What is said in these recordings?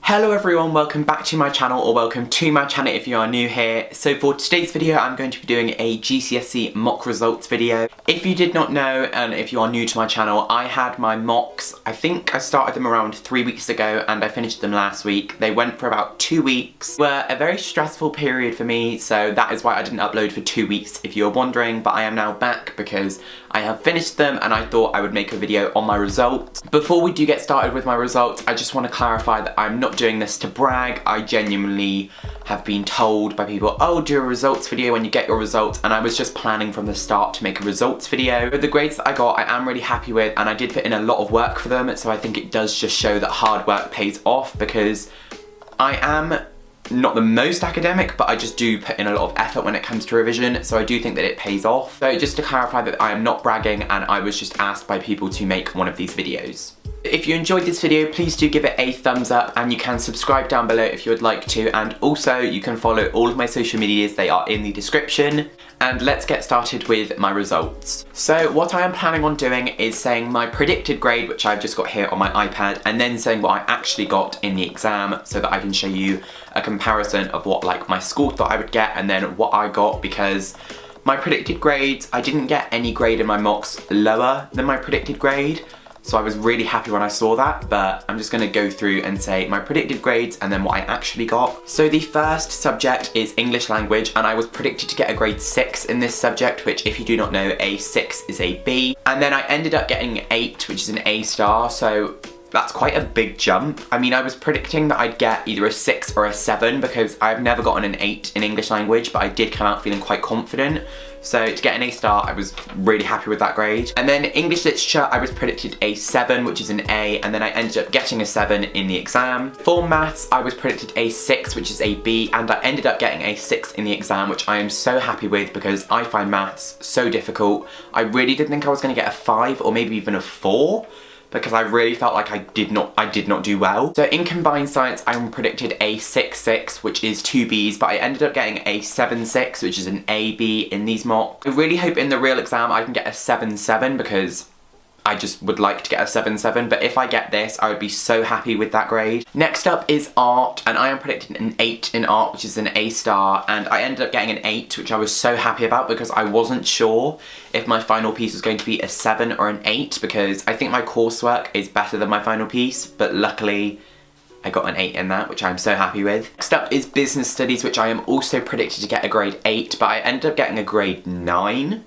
Hello everyone, welcome back to my channel, or welcome to my channel if you are new here. So for today's video I'm going to be doing a GCSE mock results video. If you did not know, and if you are new to my channel, I had my mocks, I think I started them around 3 weeks ago and I finished them last week. They went for about 2 weeks. They were a very stressful period for me, so that is why I didn't upload for 2 weeks if you're wondering, but I am now back because I have finished them and I thought I would make a video on my results. Before we do get started with my results, I just want to clarify that I'm not doing this to brag. I genuinely have been told by people, oh, do a results video when you get your results, and I was just planning from the start to make a results video. But the grades that I got, I am really happy with, and I did put in a lot of work for them, so I think it does just show that hard work pays off, because I am not the most academic, but I just do put in a lot of effort when it comes to revision, so I do think that it pays off. So just to clarify that I am not bragging, and I was just asked by people to make one of these videos. If you enjoyed this video, please do give it a thumbs up, and you can subscribe down below if you would like to, and also you can follow all of my social medias, they are in the description. And let's get started with my results. So what I am planning on doing is saying my predicted grade, which I've just got here on my iPad, and then saying what I actually got in the exam, so that I can show you a comparison of what like my school thought I would get and then what I got, because my predicted grades, I didn't get any grade in my mocks lower than my predicted grade. So I was really happy when I saw that, but I'm just gonna go through and say my predicted grades and then what I actually got. So the first subject is English language, and I was predicted to get a grade 6 in this subject, which if you do not know, a 6 is a B. And then I ended up getting an 8, which is an A star, so that's quite a big jump. I mean, I was predicting that I'd get either a 6 or a 7 because I've never gotten an 8 in English language, but I did come out feeling quite confident. So to get an A star, I was really happy with that grade. And then English literature, I was predicted a 7, which is an A, and then I ended up getting a 7 in the exam. For maths, I was predicted a 6, which is a B, and I ended up getting a 6 in the exam, which I am so happy with because I find maths so difficult. I really did think I was gonna get a 5 or maybe even a 4. Because I really felt like I did not do well. So in combined science, I predicted a 6-6, which is 2 Bs, but I ended up getting a 7-6, which is an AB in these mocks. I really hope in the real exam I can get a 7-7 because I just would like to get a 7-7, but if I get this, I would be so happy with that grade. Next up is art, and I am predicting an 8 in art, which is an A star, and I ended up getting an 8, which I was so happy about because I wasn't sure if my final piece was going to be a 7 or an 8, because I think my coursework is better than my final piece, but luckily I got an 8 in that, which I'm so happy with. Next up is business studies, which I am also predicted to get a grade 8, but I ended up getting a grade 9.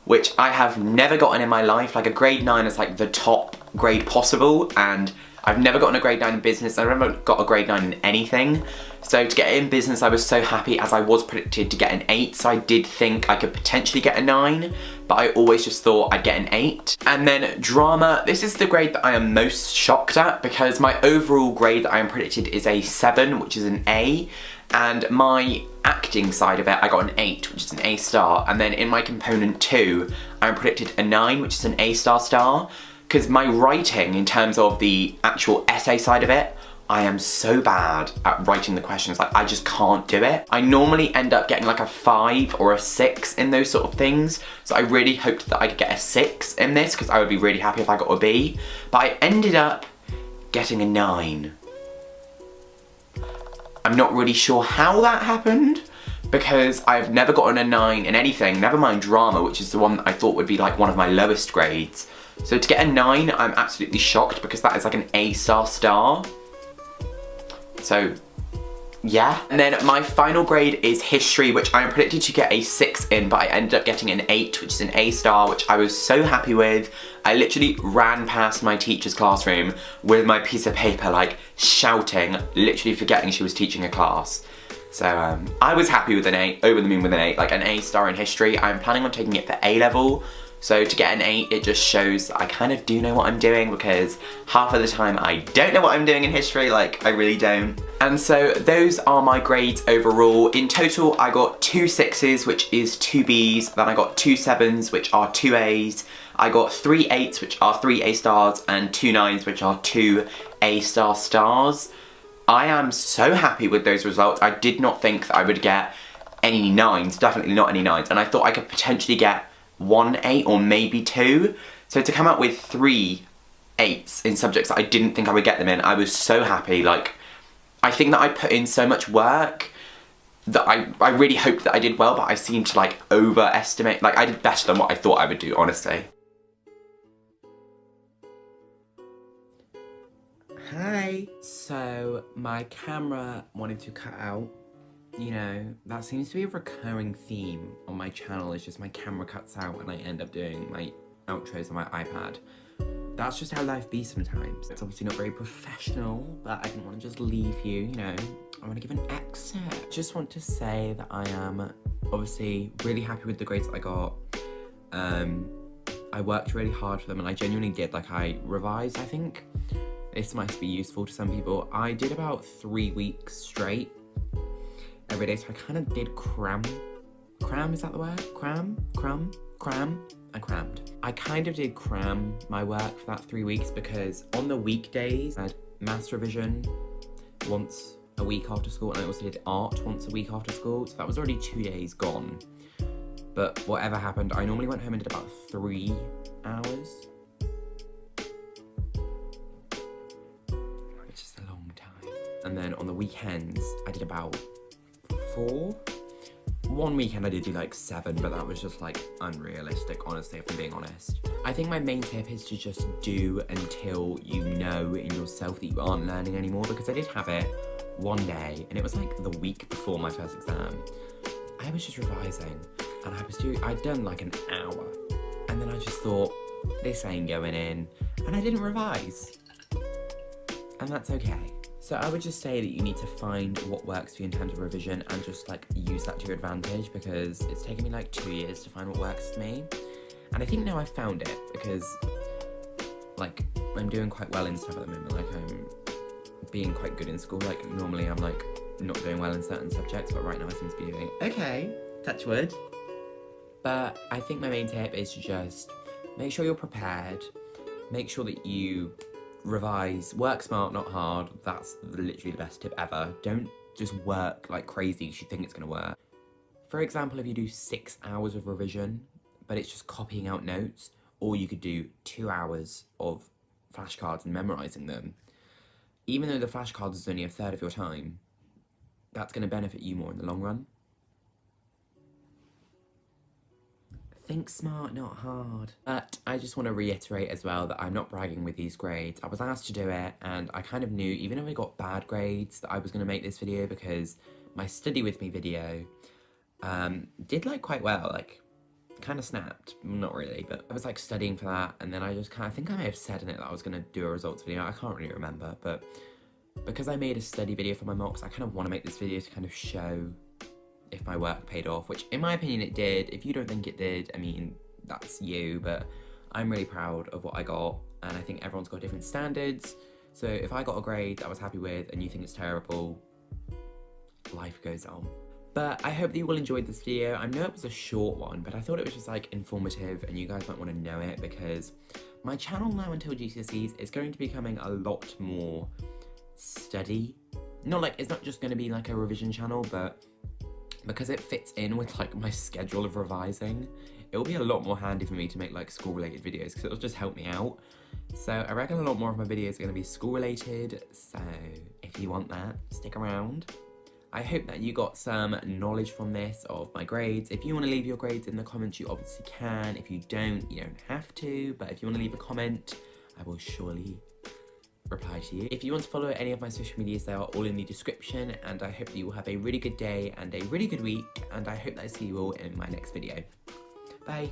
Which I have never gotten in my life. Like, a grade 9 is like the top grade possible, and I've never gotten a grade 9 in business. I've never got a grade 9 in anything. So to get it in business, I was so happy, as I was predicted to get an 8, so I did think I could potentially get a 9, but I always just thought I'd get an 8. And then drama, this is the grade that I am most shocked at, because my overall grade that I am predicted is a 7, which is an A, and my acting side of it, I got an 8, which is an A star, and then in my component 2, I'm predicted a 9, which is an A star star, because my writing, in terms of the actual essay side of it, I am so bad at writing the questions, like I just can't do it. I normally end up getting like a 5 or a 6 in those sort of things, so I really hoped that I could get a 6 in this, because I would be really happy if I got a B, but I ended up getting a 9. I'm not really sure how that happened, because I've never gotten a 9 in anything, never mind drama, which is the one that I thought would be like one of my lowest grades. So to get a 9, I'm absolutely shocked, because that is like an A star star. So yeah. And then my final grade is history, which I am predicted to get a 6 in, but I ended up getting an 8, which is an A star, which I was so happy with. I literally ran past my teacher's classroom with my piece of paper, like shouting, literally forgetting she was teaching a class. So I was happy with an 8, over the moon with an 8, like an A star in history. I'm planning on taking it for A level. So to get an 8, it just shows that I kind of do know what I'm doing, because half of the time I don't know what I'm doing in history, like I really don't. And so those are my grades overall. In total, I got 2 6s, which is 2 Bs, then I got 2 7s, which are 2 As, I got 3 8s, which are 3 A stars, and 2 9s, which are 2 A star stars. I am so happy with those results. I did not think that I would get any 9s, definitely not any 9s, and I thought I could potentially get 1 8 or maybe 2. So to come out with 3 8s in subjects that I didn't think I would get them in, I was so happy. Like, I think that I put in so much work that I really hoped that I did well, but I seemed to like overestimate. Like I did better than what I thought I would do, honestly. Hi. So my camera wanted to cut out. You know, that seems to be a recurring theme on my channel. It's just my camera cuts out and I end up doing my outros on my iPad. That's just how life be sometimes. It's obviously not very professional, but I didn't want to just leave you, you know. I want to give an excerpt. Just want to say that I am obviously really happy with the grades that I got. I worked really hard for them and I genuinely did. Like I revised, I think. This might be useful to some people. I did about 3 weeks straight every day, so I kind of did cram. Cram, is that the word? Cram? I crammed. I kind of did cram my work for that 3 weeks because on the weekdays I had maths revision once a week after school and I also did art once a week after school, so that was already 2 days gone. But whatever happened, I normally went home and did about 3 hours. Which is a long time. And then on the weekends, I did about 4. One weekend I did do like 7, but that was just like unrealistic, honestly, if I'm being honest. I think my main tip is to just do until you know in yourself that you aren't learning anymore, because I did have it one day and it was like the week before my first exam. I was just revising and I'd done like an hour and then I just thought, this ain't going in, and I didn't revise. And that's okay. So I would just say that you need to find what works for you in terms of revision and just like use that to your advantage, because it's taken me like 2 years to find what works for me. And I think now I've found it because like I'm doing quite well in stuff at the moment. Like I'm being quite good in school. Like normally I'm like not doing well in certain subjects, but right now I seem to be doing okay, touch wood. But I think my main tip is to just make sure you're prepared, make sure that you revise, work smart, not hard. That's literally the best tip ever. Don't just work like crazy because you think it's gonna work. For example, if you do 6 hours of revision, but it's just copying out notes, or you could do 2 hours of flashcards and memorizing them. Even though the flashcards is only a third of your time, that's gonna benefit you more in the long run. Think smart, not hard. But I just want to reiterate as well that I'm not bragging with these grades. I was asked to do it and I kind of knew, even if I got bad grades, that I was going to make this video because my study with me video did like quite well, like kind of snapped. Not really, but I was like studying for that and then I just kind of, I think I may have said in it that I was going to do a results video. I can't really remember, but because I made a study video for my mocks, I kind of want to make this video to kind of show if my work paid off, which in my opinion it did. If you don't think it did, I mean, that's you, but I'm really proud of what I got, and I think everyone's got different standards. So if I got a grade that I was happy with and you think it's terrible, life goes on. But I hope that you all enjoyed this video. I know it was a short one, but I thought it was just like informative and you guys might want to know it, because my channel now until GCSEs is going to be becoming a lot more study. Not like, it's not just going to be like a revision channel, but because it fits in with like my schedule of revising, it will be a lot more handy for me to make like school related videos, because it'll just help me out. So I reckon a lot more of my videos are going to be school related, so if you want that, stick around. I hope that you got some knowledge from this of my grades. If you want to leave your grades in the comments, you obviously can. If you don't, you don't have to, but if you want to leave a comment, I will surely reply to you. If you want to follow any of my social medias, they are all in the description, and I hope that you will have a really good day and a really good week, and I hope that I see you all in my next video. Bye.